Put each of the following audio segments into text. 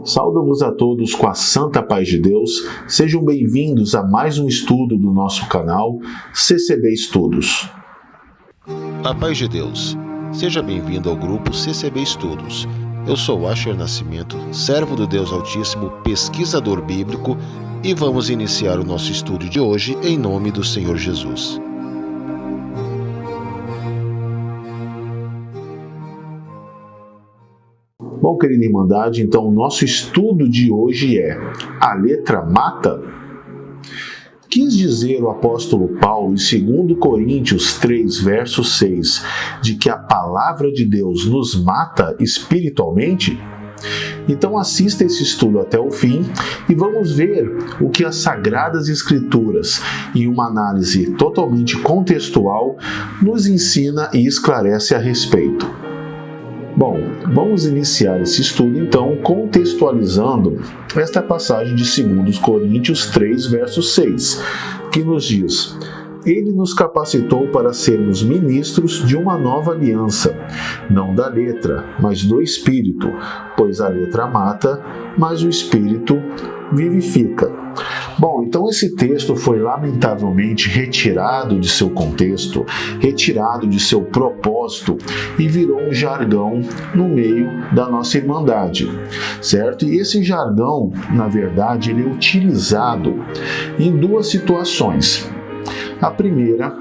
Saudo-vos a todos com a santa paz de Deus. Sejam bem-vindos a mais um estudo do nosso canal CCB Estudos. A paz de Deus. Seja bem-vindo ao grupo CCB Estudos. Eu sou Asher Nascimento, servo do Deus Altíssimo, pesquisador bíblico, e vamos iniciar o nosso estudo de hoje em nome do Senhor Jesus. Bom, querida Irmandade, então o nosso estudo de hoje é: a letra mata? Quis dizer o apóstolo Paulo em 2 Coríntios 3, verso 6, de que a palavra de Deus nos mata espiritualmente? Então assista esse estudo até o fim e vamos ver o que as Sagradas Escrituras, em uma análise totalmente contextual, nos ensina e esclarece a respeito. Bom, vamos iniciar esse estudo então contextualizando esta passagem de 2 Coríntios 3, verso 6, que nos diz: Ele nos capacitou para sermos ministros de uma nova aliança, não da letra, mas do Espírito, pois a letra mata, mas o Espírito vivifica. Bom, então esse texto foi lamentavelmente retirado de seu contexto, retirado de seu propósito e virou um jargão no meio da nossa irmandade, certo? E esse jargão, na verdade, ele é utilizado em duas situações. A primeira,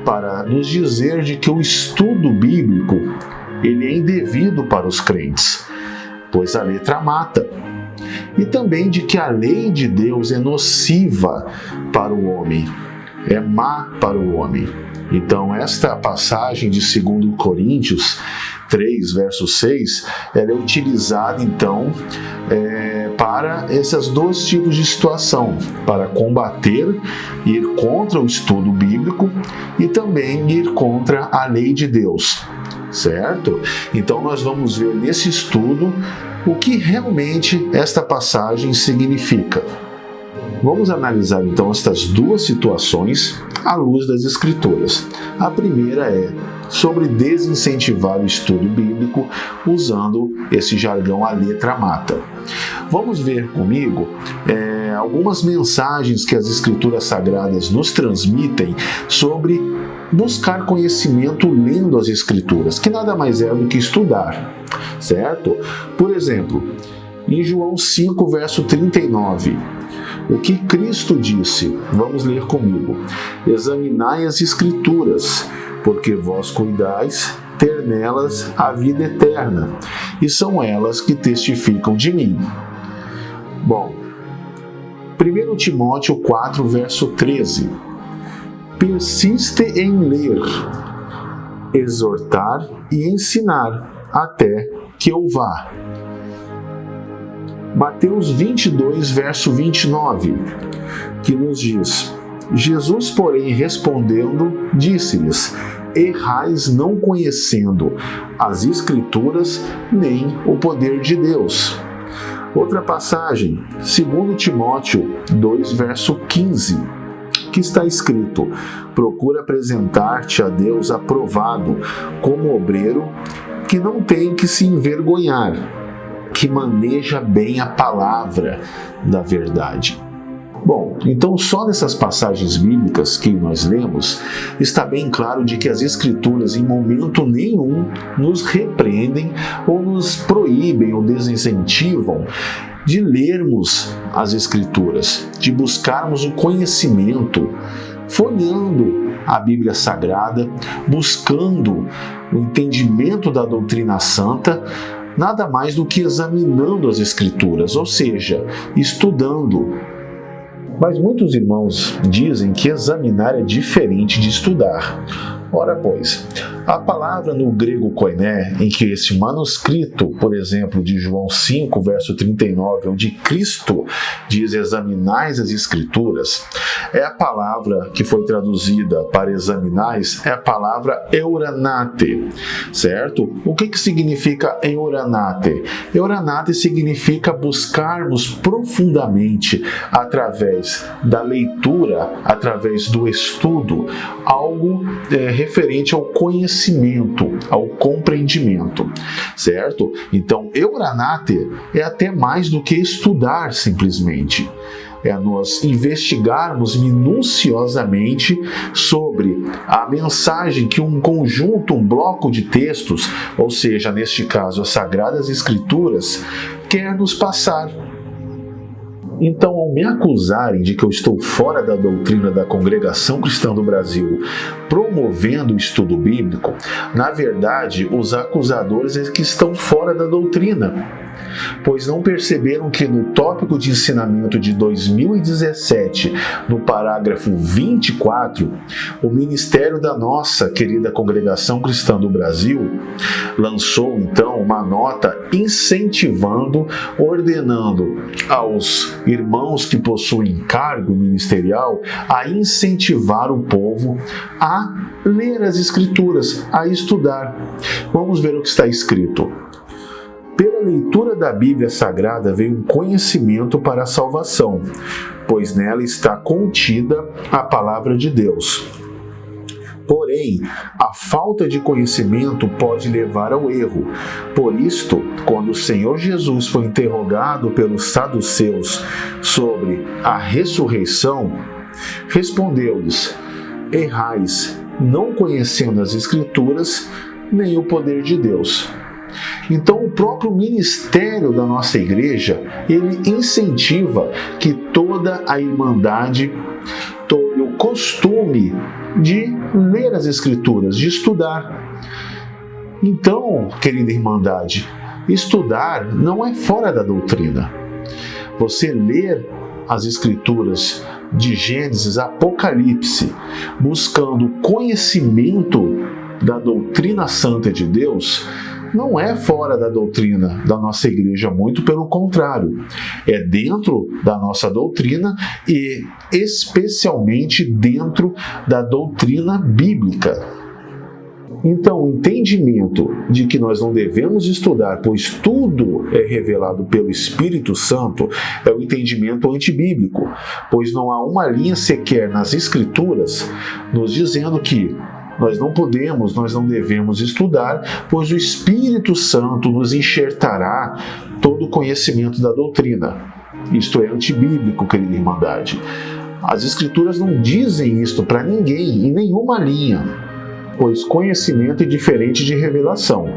para nos dizer de que o estudo bíblico ele é indevido para os crentes, pois a letra mata. E também de que a lei de Deus é nociva para o homem, é má para o homem. Então, esta passagem de 2 Coríntios 3, verso 6, ela é utilizada, então, para esses dois tipos de situação, para combater, ir contra o estudo bíblico e também ir contra a lei de Deus, certo? Então, nós vamos ver nesse estudo o que realmente esta passagem significa. Vamos analisar então estas duas situações à luz das Escrituras. A primeira é sobre desincentivar o estudo bíblico usando esse jargão a letra mata. Vamos ver comigo algumas mensagens que as Escrituras Sagradas nos transmitem sobre buscar conhecimento lendo as Escrituras, que nada mais é do que estudar, certo? Por exemplo, em João 5, verso 39, o que Cristo disse? Vamos ler comigo. Examinai as Escrituras, porque vós cuidais ter nelas a vida eterna, e são elas que testificam de mim. Bom, 1 Timóteo 4, verso 13. Persiste em ler, exortar e ensinar até que eu vá. Mateus 22, verso 29, que nos diz: Jesus, porém, respondendo, disse-lhes: errais não conhecendo as Escrituras nem o poder de Deus. Outra passagem, 2 Timóteo 2, verso 15, que está escrito: procura apresentar-te a Deus aprovado, como obreiro que não tem que se envergonhar, que maneja bem a palavra da verdade. Bom, então só nessas passagens bíblicas que nós lemos, está bem claro de que as Escrituras em momento nenhum nos repreendem ou nos proíbem ou desincentivam de lermos as Escrituras, de buscarmos o conhecimento, folheando a Bíblia Sagrada, buscando o entendimento da doutrina santa, nada mais do que examinando as Escrituras, ou seja, estudando. Mas muitos irmãos dizem que examinar é diferente de estudar. Ora, pois, a palavra no grego koiné, em que esse manuscrito, por exemplo, de João 5, verso 39, onde Cristo diz examinais as Escrituras, é a palavra que foi traduzida para examinais, é a palavra euranate, certo? O que significa euranate? Euranate significa buscarmos profundamente, através da leitura, através do estudo, algo referente ao conhecimento, ao compreendimento, certo? Então, euranáter é até mais do que estudar simplesmente. É nós investigarmos minuciosamente sobre a mensagem que um conjunto, um bloco de textos, ou seja, neste caso as Sagradas Escrituras, quer nos passar. Então, ao me acusarem de que eu estou fora da doutrina da Congregação Cristã do Brasil, promovendo o estudo bíblico, na verdade, os acusadores é que estão fora da doutrina, pois não perceberam que no tópico de ensinamento de 2017, no parágrafo 24, o Ministério da nossa querida Congregação Cristã do Brasil lançou então uma nota incentivando, ordenando aos irmãos que possuem cargo ministerial a incentivar o povo a ler as Escrituras, a estudar. Vamos ver o que está escrito. Pela leitura da Bíblia Sagrada veio um conhecimento para a salvação, pois nela está contida a palavra de Deus. Porém, a falta de conhecimento pode levar ao erro. Por isto, quando o Senhor Jesus foi interrogado pelos saduceus sobre a ressurreição, respondeu-lhes: errais, não conhecendo as Escrituras, nem o poder de Deus. Então, o próprio ministério da nossa igreja, ele incentiva que toda a irmandade tome o costume de ler as Escrituras, de estudar. Então, querida irmandade, estudar não é fora da doutrina. Você ler as Escrituras de Gênesis a Apocalipse, buscando conhecimento da doutrina santa de Deus, não é fora da doutrina da nossa igreja, muito pelo contrário. É dentro da nossa doutrina e especialmente dentro da doutrina bíblica. Então, o entendimento de que nós não devemos estudar, pois tudo é revelado pelo Espírito Santo, é o entendimento antibíblico, pois não há uma linha sequer nas Escrituras nos dizendo que nós não podemos, nós não devemos estudar, pois o Espírito Santo nos enxertará todo o conhecimento da doutrina. Isto é antibíblico, querida irmandade. As Escrituras não dizem isto para ninguém, em nenhuma linha. Pois conhecimento é diferente de revelação.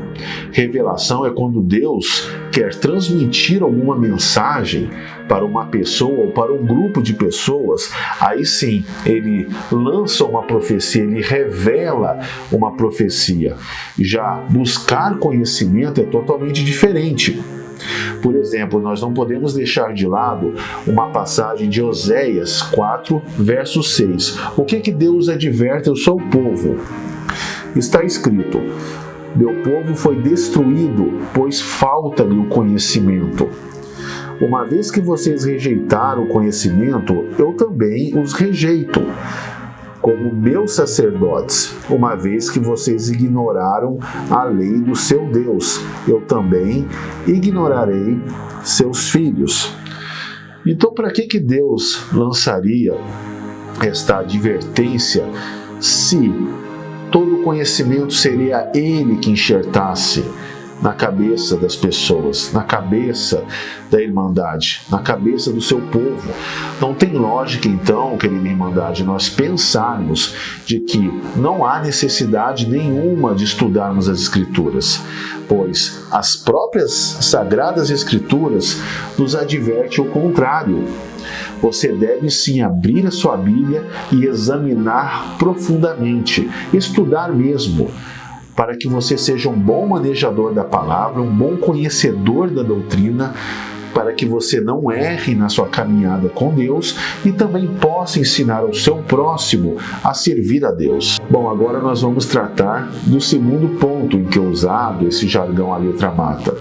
Revelação é quando Deus quer transmitir alguma mensagem para uma pessoa ou para um grupo de pessoas. Aí sim, ele lança uma profecia, ele revela uma profecia. Já buscar conhecimento é totalmente diferente. Por exemplo, nós não podemos deixar de lado uma passagem de Oséias 4, verso 6. O que Deus adverte ao seu povo? Está escrito: meu povo foi destruído, pois falta-lhe o conhecimento. Uma vez que vocês rejeitaram o conhecimento, eu também os rejeito, como meus sacerdotes. Uma vez que vocês ignoraram a lei do seu Deus, eu também ignorarei seus filhos. Então, para que Deus lançaria esta advertência se todo conhecimento seria Ele que enxertasse na cabeça das pessoas, na cabeça da irmandade, na cabeça do seu povo? Não tem lógica, então, querida irmandade, nós pensarmos de que não há necessidade nenhuma de estudarmos as Escrituras, pois as próprias Sagradas Escrituras nos advertem o contrário. Você deve sim abrir a sua Bíblia e examinar profundamente, estudar mesmo, para que você seja um bom manejador da palavra, um bom conhecedor da doutrina, para que você não erre na sua caminhada com Deus e também possa ensinar ao seu próximo a servir a Deus. Bom, agora nós vamos tratar do segundo ponto em que é usado esse jargão à letra mata,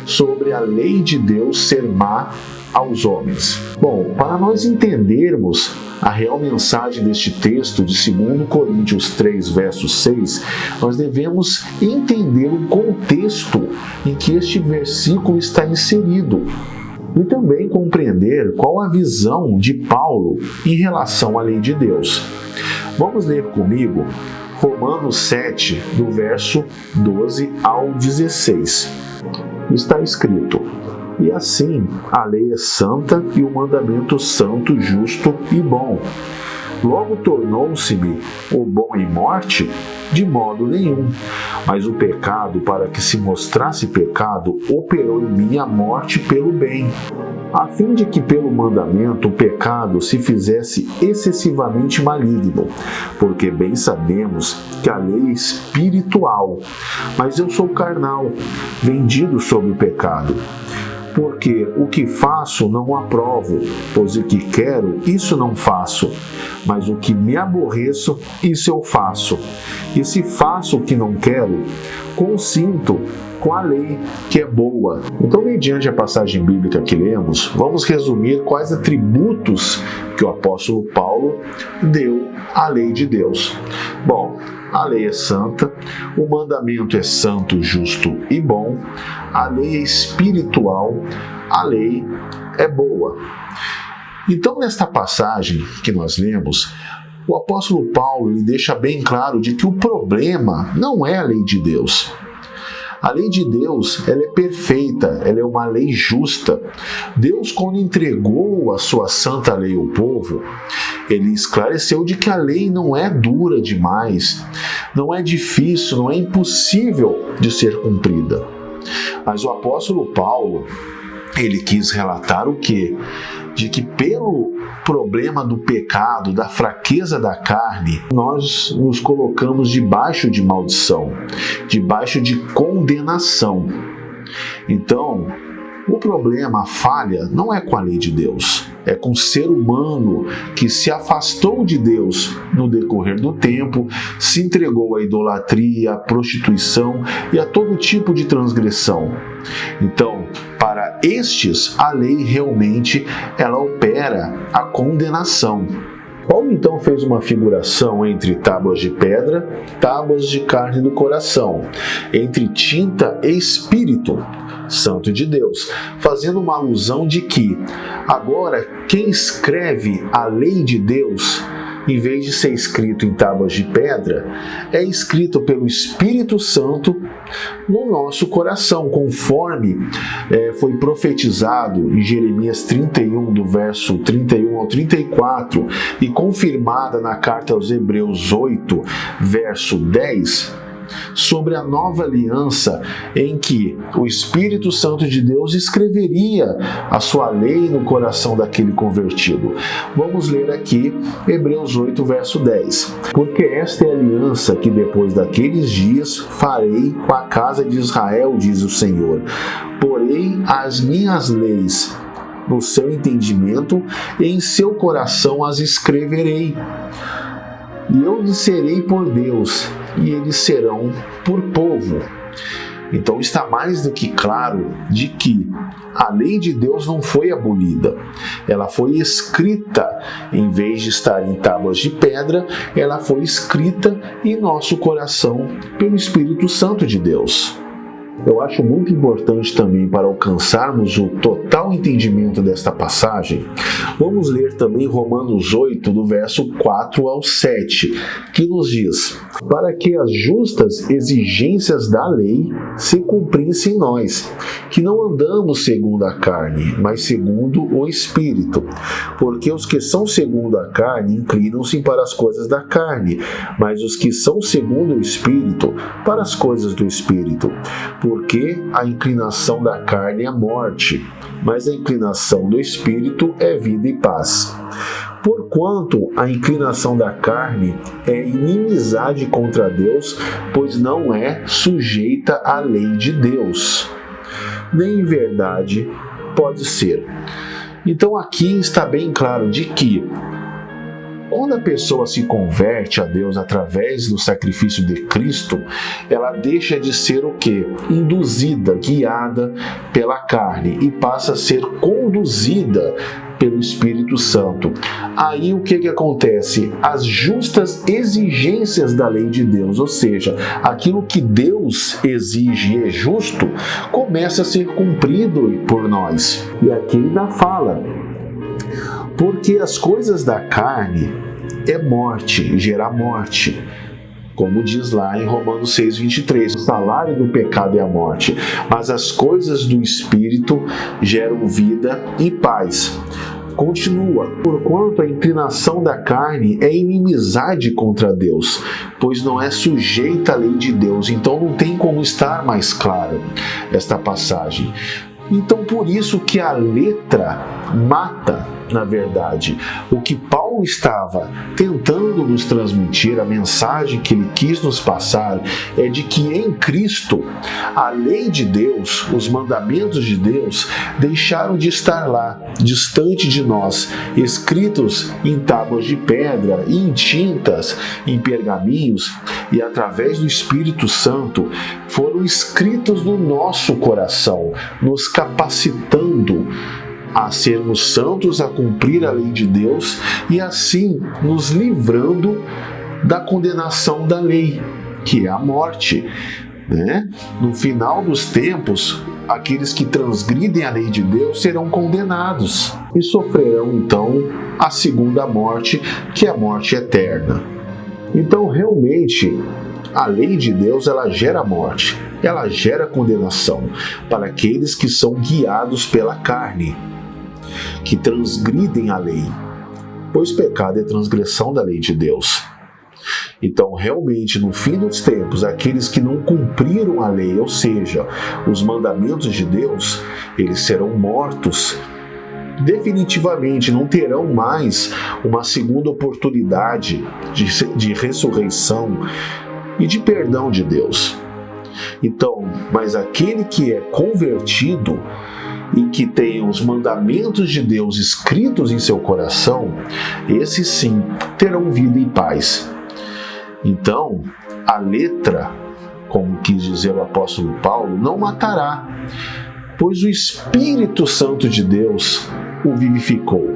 sobre a lei de Deus ser má aos homens. Bom, para nós entendermos a real mensagem deste texto de 2 Coríntios 3, verso 6, nós devemos entender o contexto em que este versículo está inserido e também compreender qual a visão de Paulo em relação à lei de Deus. Vamos ler comigo Romanos 7, do verso 12 ao 16. Está escrito: e assim a lei é santa e o mandamento santo, justo e bom. Logo tornou-se-me o bom em morte? De modo nenhum. Mas o pecado, para que se mostrasse pecado, operou em mim a morte pelo bem, a fim de que pelo mandamento o pecado se fizesse excessivamente maligno, porque bem sabemos que a lei é espiritual, mas eu sou carnal, vendido sob o pecado. Porque o que faço não aprovo, pois o que quero, isso não faço, mas o que me aborreço, isso eu faço. E se faço o que não quero, consinto com a lei que é boa. Então, mediante a passagem bíblica que lemos, vamos resumir quais atributos que o apóstolo Paulo deu à lei de Deus. Bom, a lei é santa, o mandamento é santo, justo e bom, a lei é espiritual, a lei é boa. Então, nesta passagem que nós lemos, o apóstolo Paulo lhe deixa bem claro de que o problema não é a lei de Deus. A lei de Deus, ela é perfeita, ela é uma lei justa. Deus, quando entregou a sua santa lei ao povo, ele esclareceu de que a lei não é dura demais, não é difícil, não é impossível de ser cumprida. Mas o apóstolo Paulo, ele quis relatar o quê? De que pelo problema do pecado, da fraqueza da carne, nós nos colocamos debaixo de maldição, debaixo de condenação. Então, o problema, a falha, não é com a lei de Deus, é com o ser humano que se afastou de Deus no decorrer do tempo, se entregou à idolatria, à prostituição e a todo tipo de transgressão. Então, para estes, a lei realmente ela opera a condenação. Paulo então fez uma figuração entre tábuas de pedra, tábuas de carne do coração, entre tinta e espírito santo de Deus, fazendo uma alusão de que agora quem escreve a lei de Deus, em vez de ser escrito em tábuas de pedra, é escrito pelo Espírito Santo no nosso coração, conforme foi profetizado em Jeremias 31, do verso 31 ao 34, e confirmada na carta aos Hebreus 8, verso 10, sobre a nova aliança em que o Espírito Santo de Deus escreveria a sua lei no coração daquele convertido. Vamos ler aqui Hebreus 8, verso 10. Porque esta é a aliança que depois daqueles dias farei com a casa de Israel, diz o Senhor. Porei as minhas leis no seu entendimento e em seu coração as escreverei. E eu lhes serei por Deus, e eles serão por povo. Então está mais do que claro de que a lei de Deus não foi abolida. Ela foi escrita, em vez de estar em tábuas de pedra, ela foi escrita em nosso coração pelo Espírito Santo de Deus. Eu acho muito importante também, para alcançarmos o total entendimento desta passagem, vamos ler também Romanos 8, do verso 4 ao 7, que nos diz: para que as justas exigências da lei se cumprissem em nós, que não andamos segundo a carne, mas segundo o Espírito. Porque os que são segundo a carne inclinam-se para as coisas da carne, mas os que são segundo o Espírito, para as coisas do Espírito. Porque a inclinação da carne é morte, mas a inclinação do Espírito é vida e paz. Porquanto a inclinação da carne é inimizade contra Deus, pois não é sujeita à lei de Deus, nem em verdade pode ser. Então aqui está bem claro de que quando a pessoa se converte a Deus através do sacrifício de Cristo, ela deixa de ser o quê? Induzida, guiada pela carne e passa a ser conduzida pelo Espírito Santo. Aí o que acontece? As justas exigências da lei de Deus, ou seja, aquilo que Deus exige e é justo, começa a ser cumprido por nós. E aqui ainda fala: porque as coisas da carne é morte, gera morte. como diz lá em Romanos 6:23, o salário do pecado é a morte, mas as coisas do Espírito geram vida e paz. Continua, porquanto a inclinação da carne é inimizade contra Deus, pois não é sujeita à lei de Deus. Então não tem como estar mais claro esta passagem. Então por isso que a letra mata, na verdade. O que Paulo estava tentando nos transmitir, a mensagem que ele quis nos passar, é de que em Cristo, a lei de Deus, os mandamentos de Deus, deixaram de estar lá, distante de nós, escritos em tábuas de pedra, e em tintas, em pergaminhos, e através do Espírito Santo, foram escritos no nosso coração, nos capacitando a sermos santos, a cumprir a lei de Deus e assim nos livrando da condenação da lei, que é a morte, né? No final dos tempos, aqueles que transgridem a lei de Deus serão condenados e sofrerão então a segunda morte, que é a morte eterna. Então, realmente, a lei de Deus, ela gera morte, ela gera condenação para aqueles que são guiados pela carne, que transgridem a lei, pois pecado é transgressão da lei de Deus. Então, realmente, no fim dos tempos, aqueles que não cumpriram a lei, ou seja, os mandamentos de Deus, eles serão mortos definitivamente, não terão mais uma segunda oportunidade de ressurreição e de perdão de Deus. Então, mas aquele que é convertido e que tem os mandamentos de Deus escritos em seu coração, esses sim terão vida e paz. Então, a letra, como quis dizer o apóstolo Paulo, não matará, pois o Espírito Santo de Deus o vivificou.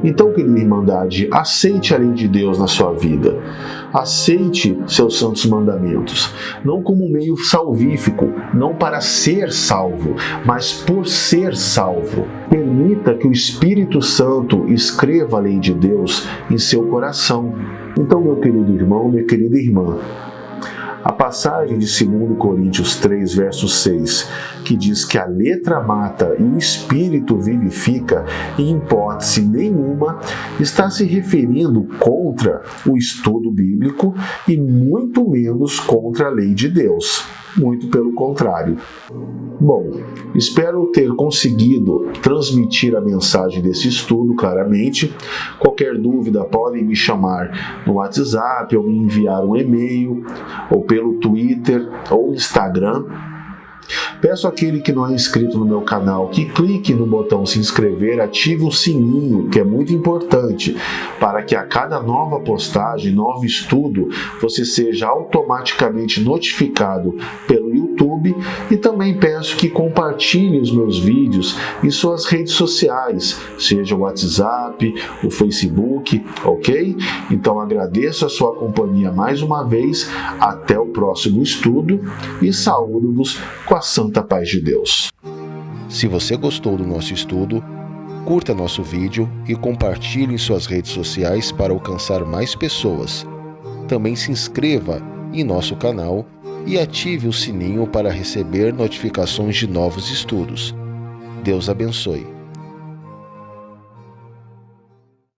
Então, querida Irmandade, aceite a lei de Deus na sua vida. Aceite seus santos mandamentos, não como meio salvífico, não para ser salvo, mas por ser salvo. Permita que o Espírito Santo escreva a lei de Deus em seu coração. Então, meu querido irmão, minha querida irmã, a passagem de 2 Coríntios 3, verso 6, que diz que a letra mata e o Espírito vivifica, em hipótese nenhuma, está se referindo contra o estudo bíblico e muito menos contra a lei de Deus. Muito pelo contrário. Bom, espero ter conseguido transmitir a mensagem desse estudo claramente. Qualquer dúvida podem me chamar no WhatsApp ou me enviar um e-mail, ou pelo Twitter ou Instagram. Peço àquele que não é inscrito no meu canal que clique no botão se inscrever, ative o sininho, que é muito importante, para que a cada nova postagem, novo estudo, você seja automaticamente notificado pelo YouTube. E também peço que compartilhe os meus vídeos em suas redes sociais, seja o WhatsApp, o Facebook, ok? Então agradeço a sua companhia mais uma vez, até o próximo estudo e saúdo-vos com a santa paz de Deus. Se você gostou do nosso estudo, curta nosso vídeo e compartilhe em suas redes sociais para alcançar mais pessoas. Também se inscreva em nosso canal e ative o sininho para receber notificações de novos estudos. Deus abençoe.